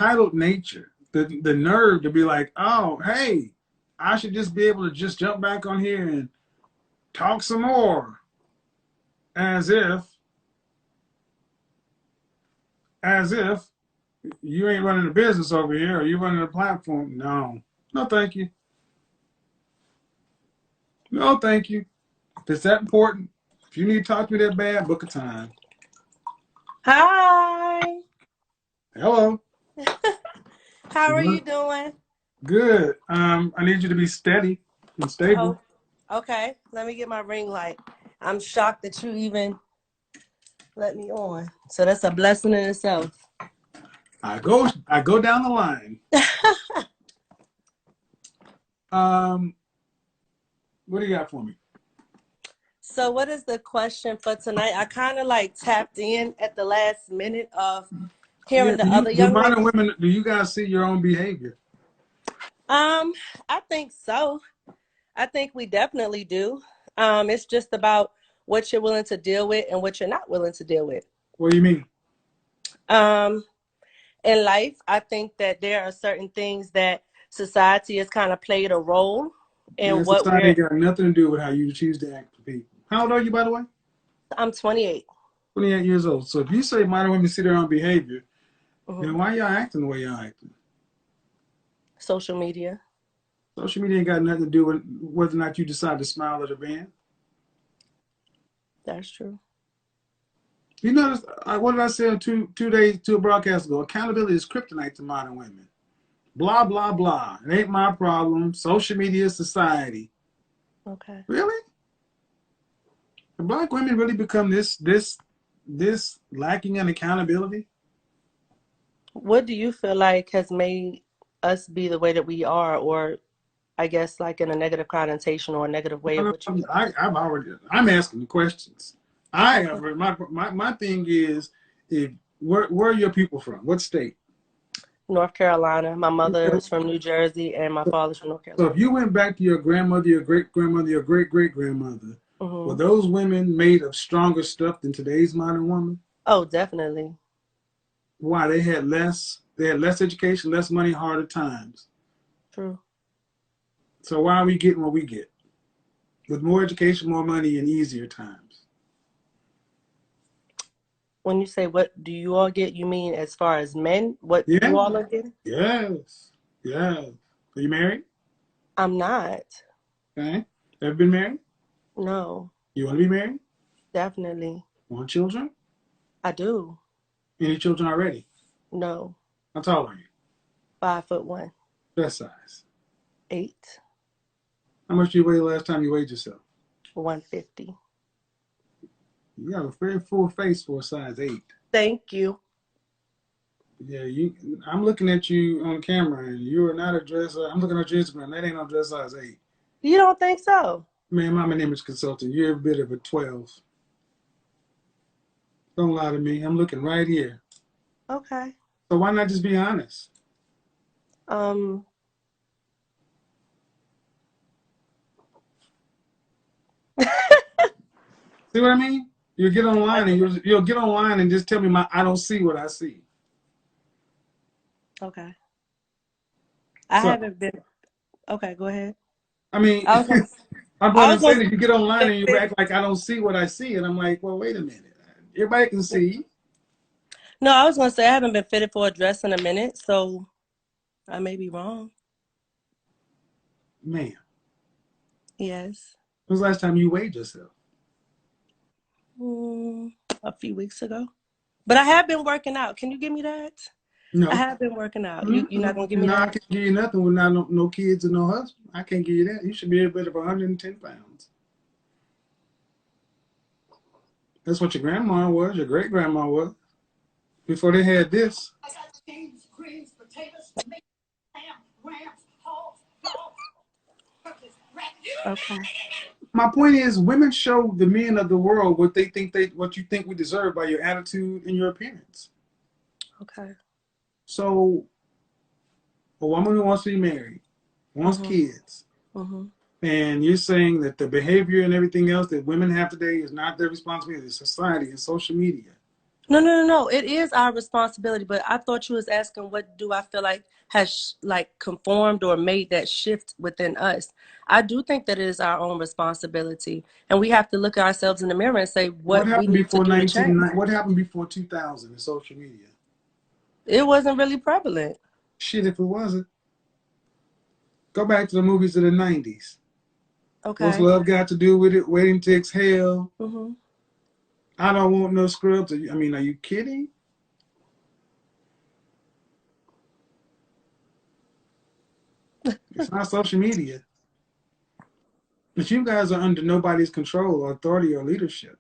entitled nature, the nerve to be like, oh, hey, I should just be able to just jump back on here and talk some more, as if you ain't running a business over here or you running a platform. No, no, thank you. No, thank you. If it's that important, if you need to talk to me that bad, book a time. Hi. Hello. How are you doing? Good. I need you to be steady and stable. Oh, okay. Let me get my ring light. I'm shocked that you even let me on. So that's a blessing in itself. I go down the line. What do you got for me? So what is the question for tonight? I kind of like tapped in at the last minute of hearing the other Do young modern lady. women, do you guys see your own behavior? I think so. I think we definitely do. It's just about what you're willing to deal with and what you're not willing to deal with. What do you mean? Um, in life, I think that there are certain things that society has kind of played a role in Man, what society we're. ain't got nothing to do with how you choose to act for people. How old are you, by the way? I'm 28. 28 years old. So if you say modern women see their own behavior, Mm-hmm. then why y'all acting the way y'all acting? Social media. Social media ain't got nothing to do with whether or not you decide to smile at a band. That's true. You notice, what did I say 2 days, to a broadcast ago? Accountability is kryptonite to modern women. Blah, blah, blah. It ain't my problem. Social media is society. Okay. Really? The black women really become this lacking in accountability? What do you feel like has made us be the way that we are, or I guess like in a negative connotation or a negative way No, of no, what you. I'm asking the questions. I Okay. have my thing is, if where are your people from? What state? North Carolina. My mother is from New Jersey and my father's from North So Carolina. if you went back to your grandmother, your great grandmother, your great great grandmother, were Mm-hmm. those women made of stronger stuff than today's modern woman? Oh, definitely. Why? They had less education, less money, harder times. True. So why are we getting what we get? With more education, more money, and easier times. When you say what do you all get, you mean as far as men, what Yeah. you all are getting? Yes. Yes. Are you married? I'm not. Okay. Ever been married? No, You want to be married? definitely. Want children? I do. Any children already? No. How tall are you? 5'1". Best size. 8. How much did you weigh the last time you weighed yourself? 150. You have a very full face for a size 8. Thank you. Yeah, I'm looking at you on camera, and you are not a dress. I'm looking at your Instagram. That ain't no dress size 8. You don't think so? Man, I'm an image consultant. You're a bit of a 12. Don't lie to me. I'm looking right here. Okay. So why not just be honest? Um, See what I mean? You'll get I online and do. you'll get online and just tell me I don't see what I see. Okay. I So haven't been. Okay, go ahead. I mean, I was gonna. I'm I going to was say gonna that you get online and you say. act like I don't see what I see, and I'm like, well, wait a minute. Everybody can see, No, I was gonna say I haven't been fitted for a dress in a minute, so I may be wrong. man. Yes. When was the last time you weighed yourself? Mm, a few weeks ago. But I have been working out. Can you give me that? I No. have been working out. You're not gonna give me No, I that? can't give you nothing with no kids and no husband. I can't give you that. You should be a bit of 110 pounds. That's what your grandma was, your great grandma was, before they had this. Okay. My point is, women show the men of the world what you think we deserve by your attitude and your appearance. Okay. So, a woman who wants to be married, wants Mhm. kids, Mhm. and you're saying that the behavior and everything else that women have today is not their responsibility, it's society and social media. No. It is our responsibility, but I thought you was asking what do I feel like has like conformed or made that shift within us. I do think that it is our own responsibility, and we have to look at ourselves in the mirror and say What what we happened need to before do to 19? change. What happened before 2000 in social media? It wasn't really prevalent. Shit, if it wasn't, go back to the movies of the 90s. What's Okay. love got to do with it? Waiting to exhale. Hmm. I don't want no scrubs. I mean, are you kidding? It's not social media. But you guys are under nobody's control or authority or leadership.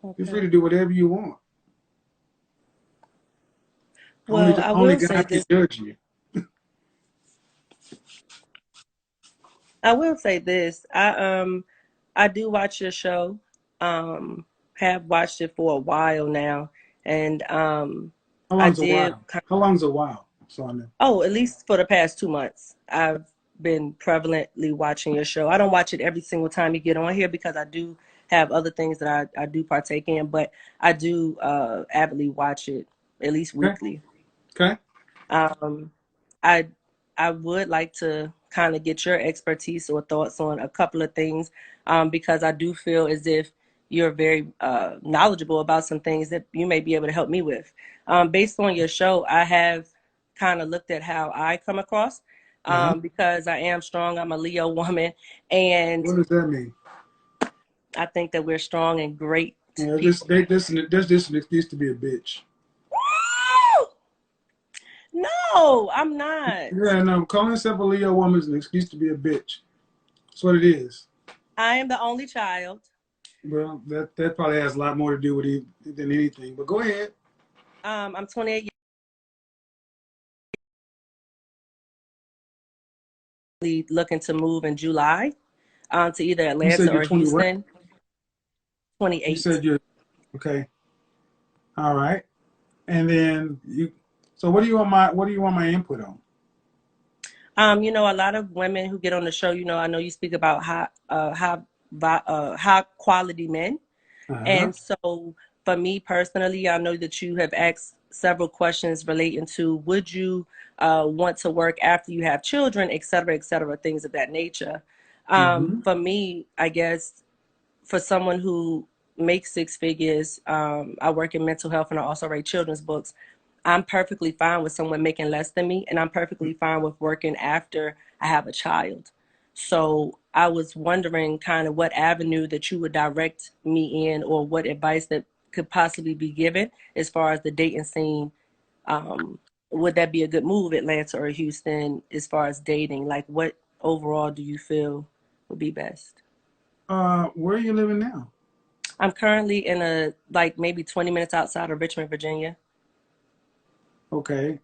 You're free Okay. to do whatever you want. Well, I Only will say God can this. judge you. I will say this. I do watch your show. Um have watched it for a while now, and How I long's a did. while? How long's a while? So I know. Oh, at least for the past 2 months, I've been prevalently watching your show. I don't watch it every single time you get on here because I do have other things that I do partake in, but I do avidly watch it at least Okay. weekly. Okay. Um, I I would like to kind of get your expertise or thoughts on a couple of things, because I do feel as if you're very knowledgeable about some things that you may be able to help me with. Based on your show, I have kind of looked at how I come across, Uh-huh. because I am strong. I'm a Leo woman, and What does that mean? I think that we're strong and great Yeah, people. this an excuse to be a bitch. No, I'm not. Yeah, no, calling yourself a Leo woman is an excuse to be a bitch. That's what it is. I am the only child. Well, that probably has a lot more to do with it than anything. But go ahead. I'm 28 looking to move in July, to either You said Atlanta you're or 20 what? Houston. You 28. said you're okay. All right. And then you. So what do you want my input on? A lot of women who get on the show, I know you speak about high quality men. Uh-huh. And so for me personally, I know that you have asked several questions relating to would you want to work after you have children, et cetera, things of that nature. Mm-hmm. For me, I guess for someone who makes six figures, I work in mental health and I also write children's books. I'm perfectly fine with someone making less than me, and I'm perfectly fine with working after I have a child. So I was wondering kind of what avenue that you would direct me in, or what advice that could possibly be given as far as the dating scene. Um, would that be a good move, Atlanta or Houston, as far as dating? Like, what overall do you feel would be best? Where are you living now? I'm currently in a like maybe 20 minutes outside of Richmond, Virginia. Okay.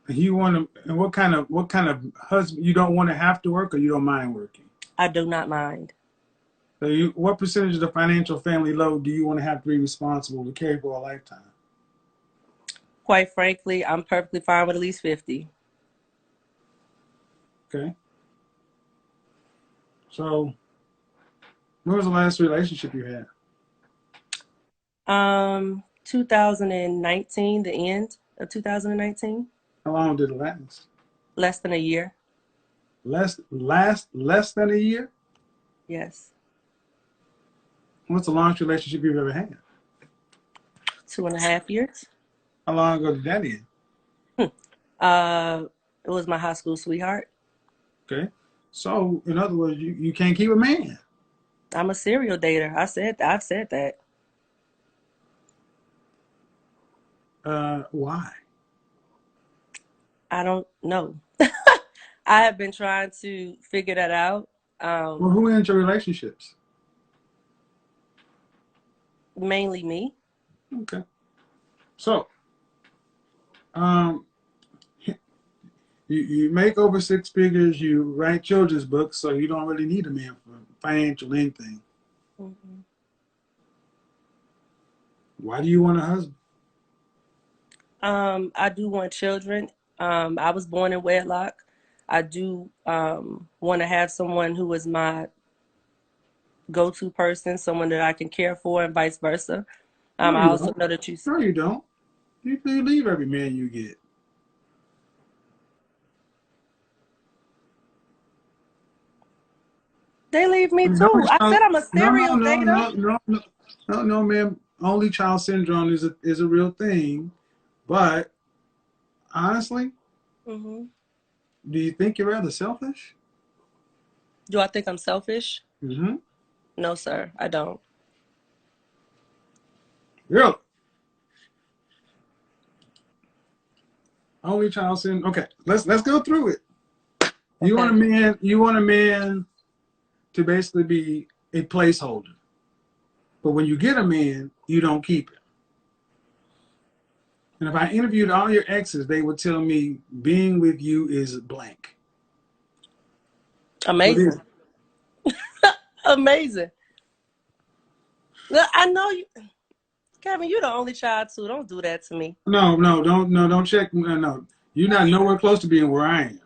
You want to, and what kind of husband you don't want to have to work or you don't mind working? I do not mind. So what percentage of the financial family load do you want to have to be responsible to carry for a lifetime? Quite frankly, I'm perfectly fine with at least 50. Okay. So when was the last relationship you had? 2019, the end of 2019, How long did it last? less than a year. Less than a year? Yes, What's the longest relationship you've ever had? 2.5 years. How long ago did that end? Uh, it was my high school sweetheart. Okay. So in other words, you can't keep a man. I'm a serial dater. I've said that. Why? I don't know. I have been trying to figure that out. Well, Um, who ends your relationships? Mainly me. Okay. So, um, you make over six figures. You write children's books, so you don't really need a man for financial anything. Mhm. Why do you want a husband? I do want children. I was born in wedlock. I do want to have someone who is my go-to person, someone that I can care for, and vice versa. No, I you also don't. know that you No, you don't. You leave every man you get. they leave me How too. much I said child? I'm a No, no, serial no, dater. no, no, no, no, no, man. Only child syndrome is a real thing. But honestly, Hmm. do you think you're rather selfish? Do I think I'm selfish? Mm-hmm. No, sir, I don't. Really? Only child syndrome. Okay, let's go through it. You want a Okay. man. You want a man to basically be a placeholder. But when you get a man, you don't keep it. And if I interviewed all your exes, they would tell me being with you is blank. What is Amazing. it? Amazing. Look, I know you, Kevin. You're the only child too. Don't do that to me. No, no, don't check. No, no. You're not nowhere close to being where I am.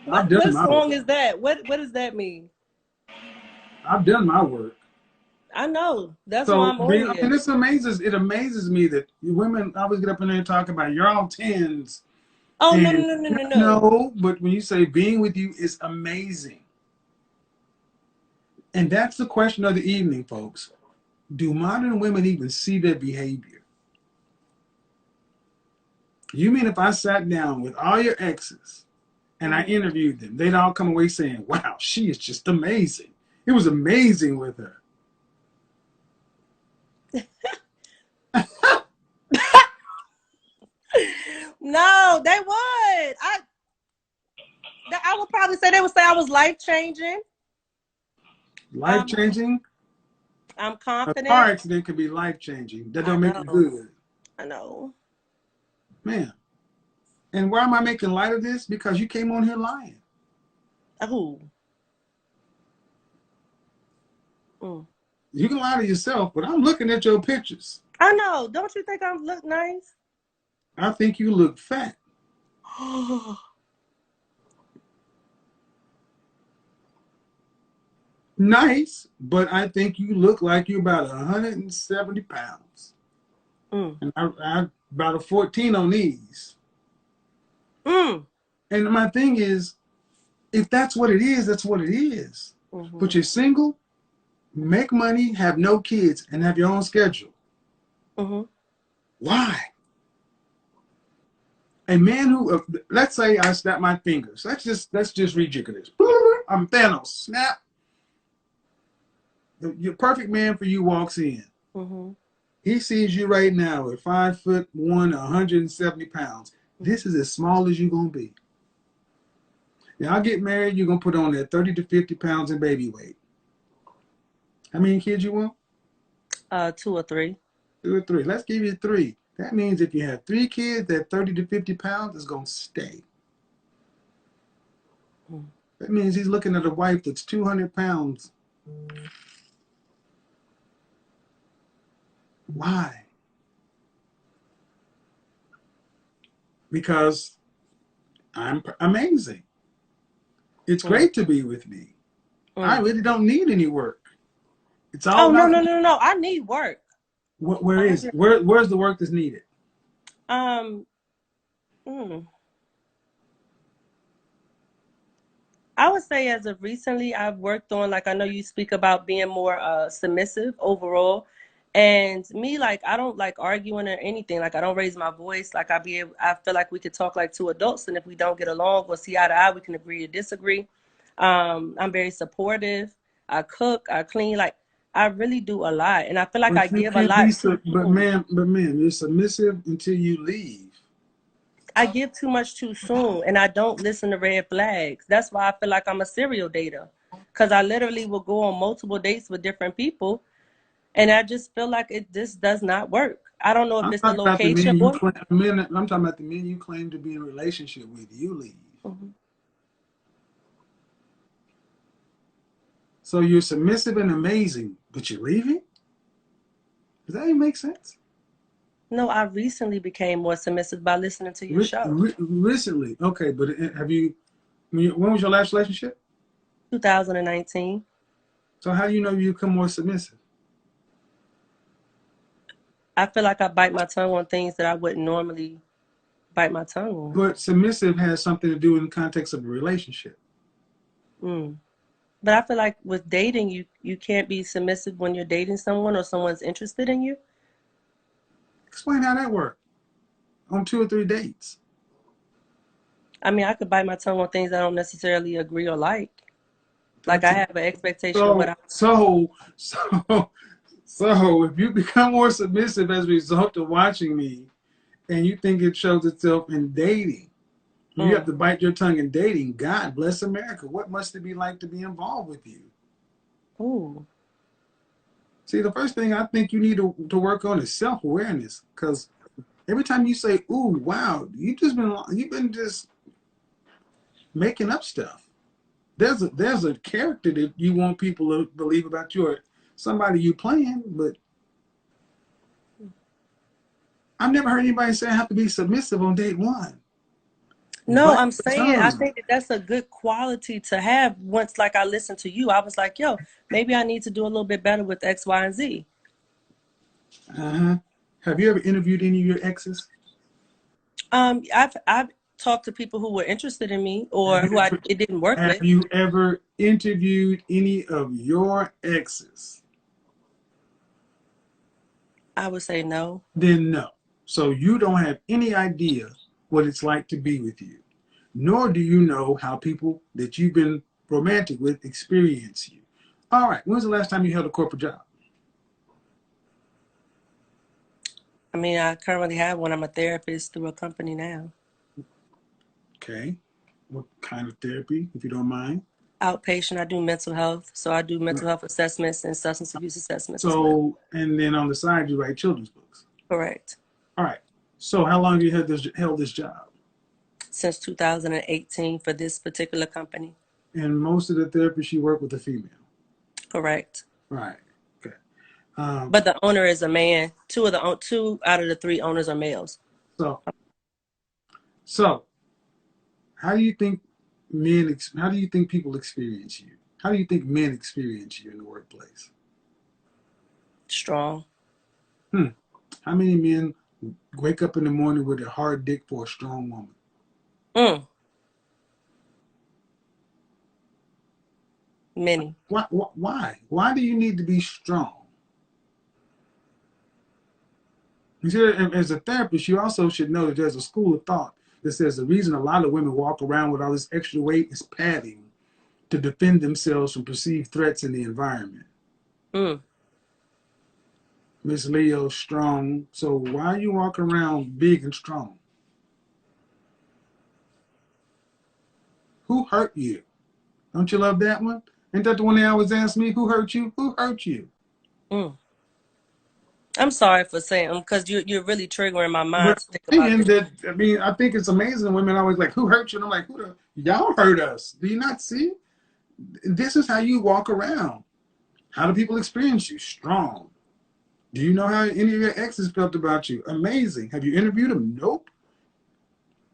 What I've done what my work. song is that? What does that mean? I've done my work. I know. That's why So, I'm on I mean, here. this amazes me that women always get up in there and talk about you're all tens. Oh no And no no no no no. no, but when you say being with you is amazing. And that's the question of the evening, folks. Do modern women even see their behavior? You mean if I sat down with all your exes and I Hmm. interviewed them, they'd all come away saying, wow, she is just amazing. It was amazing with her. No, they would. I would probably say they would say I was life changing. Life Um, changing? I'm A car confident. accident could be life changing. That I don't make it know. good. I know. Man. And why am I making light of this? Because you came on here lying. Oh. Mm. You can lie to yourself, but I'm looking at your pictures. I know. Don't you think I look nice? I think you look fat. Nice, but I think you look like you're about 170 pounds. Mm. And I about a 14 on these. Mm. And my thing is, if that's what it is, that's what it is. Mm-hmm. But you're single, make money, have no kids, and have your own schedule. Mm-hmm. Why? A man who, let's say I snap my fingers. Let's just rejigger this. I'm Thanos. Snap. The perfect man for you walks in. Mm-hmm. He sees you right now at 5'1", 170 pounds. This is as small as you're gonna be. Now I get married, you're gonna put on that 30 to 50 pounds in baby weight. How many kids you want? 2 or 3. 2 or 3. Let's give you 3. That means if you have 3 kids, that 30 to 50 pounds is gonna stay. Mm. That means he's looking at a wife that's 200 pounds. Why? Because I'm amazing. It's Mm. great to be with me. I Mm. really don't need any work. It's all Oh no about no no no! I need work. where is it? 100. Where's the work that's needed? Um. Mm. I would say as of recently, I've worked on, like, I know you speak about being more submissive overall. And me, like, I don't like arguing or anything. Like, I don't raise my voice. Like, I feel like we could talk like two adults. And if we don't get along or see eye to eye, we can agree to disagree. I'm very supportive. I cook, I clean. Like, I really do a lot. And I feel like I But you give a can't be lot so. But soon. man, you're submissive until you leave. I give too much too soon and I don't listen to red flags. That's why I feel like I'm a serial dater. Because I literally will go on multiple dates with different people and I just feel like it just does not work. I don't know if I'm it's the talking about the location men you or claim. Men, I'm talking about the men you claim to be in a relationship with. You leave. Mhm. So you're submissive and amazing, but you're leaving. Does that even make sense? No, I recently became more submissive by listening to your show. Recently, okay, but have you? When was your last relationship? 2019. So how do you know you become more submissive? I feel like I bite my tongue on things that I wouldn't normally bite my tongue But submissive has something to do in the context of a relationship. on. But I feel like with dating, you can't be submissive when you're dating someone or someone's interested in you. Explain how that works on 2 or 3 dates. I mean, I could bite my tongue on things I don't necessarily agree or like. Like That's I a, have an expectation of what so I. so so so if you become more submissive as a result of watching me and you think it shows itself in dating, you have Mm, to bite your tongue in dating. God bless America. What must it be like to be involved with you? ooh. See, the first thing I think you need to work on is self-awareness. Because every time you say, ooh, wow, you've been just making up stuff. There's a character that you want people to believe about you or somebody you playing, but I've never heard anybody say I have to be submissive on date one. No, Bite I'm your saying I tongue. think that that's a good quality to have. Once, like I listened to you, I was like, yo, maybe I need to do a little bit better with X, Y, and Z. Uh-huh. Have you ever interviewed any of your exes? I've talked to people who were interested in me or Have you who I ever it didn't work have with. you ever interviewed any of your exes? I would say no. Then no. So you don't have any idea what it's like to be with you, nor do you know how people that you've been romantic with experience you. All right, when's the last time you held a corporate job? I mean, I currently have one. I'm a therapist through a company now. Okay. What kind of therapy, if you don't mind? Outpatient, I do mental health. So I do mental health assessments and substance abuse assessments as well. So, and then on the side, you write children's books. Correct. All right. So, how long have you held this job? Since 2018 for this particular company. And most of the therapists you work with are female. Correct. Right. Okay. Um, But the owner is a man. Two out of the three owners are males. so, so how do you think how do you think people experience you? How do you think men experience you in the workplace? Strong. Hmm. How many men wake up in the morning with a hard dick for a strong woman? Mm, many. Why do you need to be strong? You see, as a therapist, you also should know that there's a school of thought that says the reason a lot of women walk around with all this extra weight is padding to defend themselves from perceived threats in the environment. Mm. Miss Leo, strong. So why you walk around big and strong? Who hurt you? Don't you love that one? Ain't that the one they always ask me? Who hurt you? Who hurt you? Mm. I'm sorry for saying because you're really triggering my mind But to think about saying this. that, I mean, I think it's amazing. Women always like, who hurt you? And I'm like, y'all hurt us. Do you not see? This is how you walk around. How do people experience you? Strong. Do you know how any of your exes felt about you? Amazing. Have you interviewed them? Nope.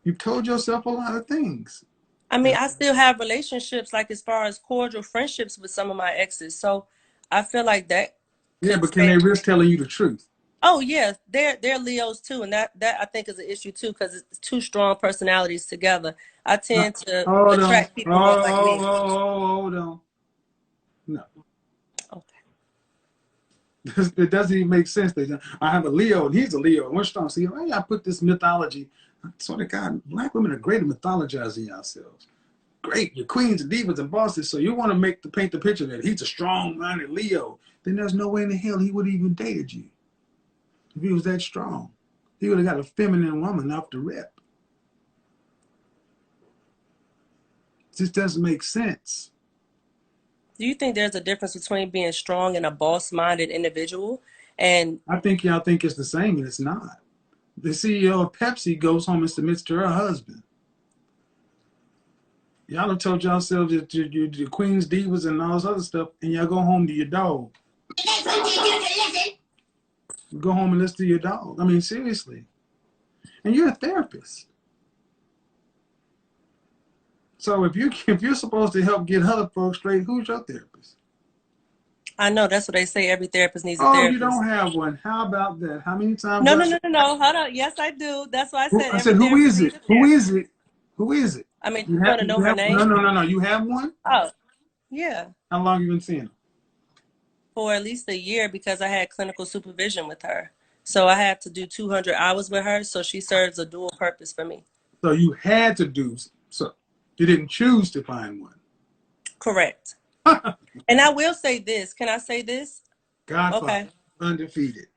You've told yourself a lot of things. I mean, I still have relationships, like as far as cordial friendships with some of my exes. So I feel like that Yeah, could but can stand. they risk telling you the truth? Oh yeah, they're Leos too, and that I think is an issue too because it's two strong personalities together. I Uh, tend to hold on. attract people more like me. Hold on. No. Okay. It doesn't even make sense. I have a Leo and he's a Leo. And we're strong. See, why I put this mythology? I swear to God, black women are great at mythologizing yourselves. Great. You're queens and divas and bosses. So you want to paint the picture that he's a strong-minded Leo. Then there's no way in the hell he would have even dated you if he was that strong. He would have got a feminine woman off the rip. It just doesn't make sense. Do you think there's a difference between being strong and a boss-minded individual? And I think y'all think it's the same, and it's not. The CEO of Pepsi goes home and submits to her husband. Y'all have told yourselves that you're the queens, divas, and all this other stuff, and y'all go home to your dog. Go home and listen to your dog. I mean, seriously. And you're a therapist. So if you're supposed to help get other folks straight, who's your therapist? I know that's what they say. Every therapist needs a Oh, you therapist. don't have one. How about that? How many times No, I no, said, no, no, no. Hold on. Yes, I do. That's why I said I every said, who therapist is needs it? a Who therapist. is it? Who is it? I mean, you want to know her No, name? no, no, no. You have one? Oh, yeah. How long you been seeing them? For at least a year because I had clinical supervision with her. So I had to do 200 hours with her. So she serves a dual purpose for me. So you had to do so. You didn't choose to find one. Correct. And I will say this. Can I say this? Godfather, Okay. undefeated.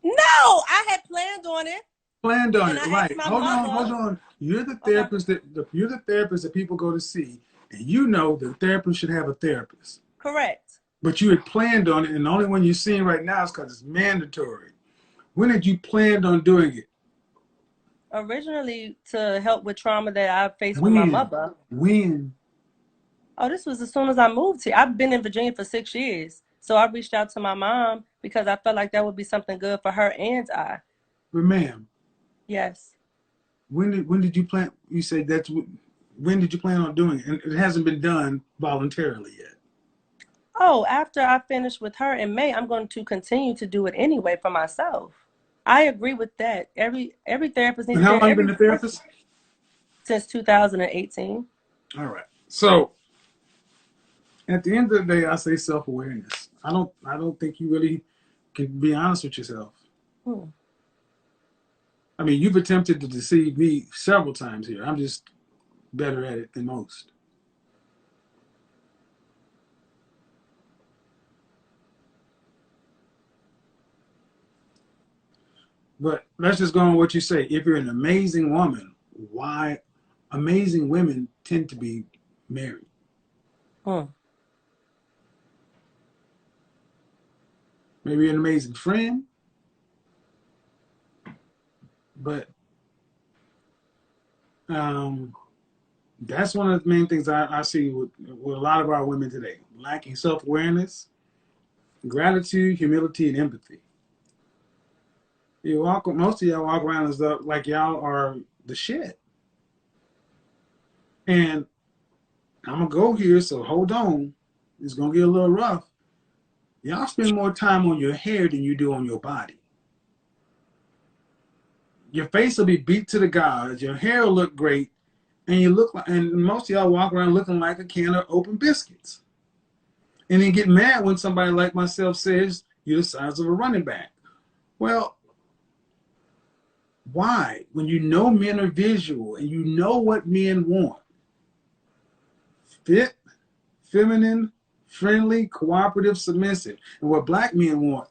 No, I had planned on it. Planned on And it, I asked right? my Hold on, hold mother. on. You're the Okay. therapist you're the therapist that people go to see, and you know the therapist should have a therapist. Correct. But you had planned on it, and the only one you're seeing right now is because it's mandatory. When had you planned on doing it? Originally to help with trauma that I faced with my When? mother. When? Oh, this was as soon as I moved here. I've been in Virginia for 6 years. So I reached out to my mom because I felt like that would be something good for her and I. But ma'am, Yes. when did you plan? You said when did you plan on doing it? And it hasn't been done voluntarily yet. Oh, after I finish with her in May, I'm going to continue to do it anyway for myself. I agree with that. Every therapist needs And a how therapist. long you been Every a person therapist? since 2018. All right. So at the end of the day, I say self-awareness. I don't think you really can be honest with yourself. Hmm. I mean, you've attempted to deceive me several times here. I'm just better at it than most. But let's just go on what you say. If you're an amazing woman, why amazing women tend to be married? Hmm. Maybe you're an amazing friend, but um, that's one of the main things I see with a lot of our women today: lacking self-awareness, gratitude, humility, and empathy. Most of y'all walk around as though like y'all are the shit. And I'm gonna go here, so hold on. It's gonna get a little rough. Y'all spend more time on your hair than you do on your body. Your face will be beat to the gods. Your hair will look great, and and most of y'all walk around looking like a can of open biscuits. And then get mad when somebody like myself says you're the size of a running back. Well, why? When you know men are visual and you know what men want, fit, feminine, friendly, cooperative, submissive. And what black men want,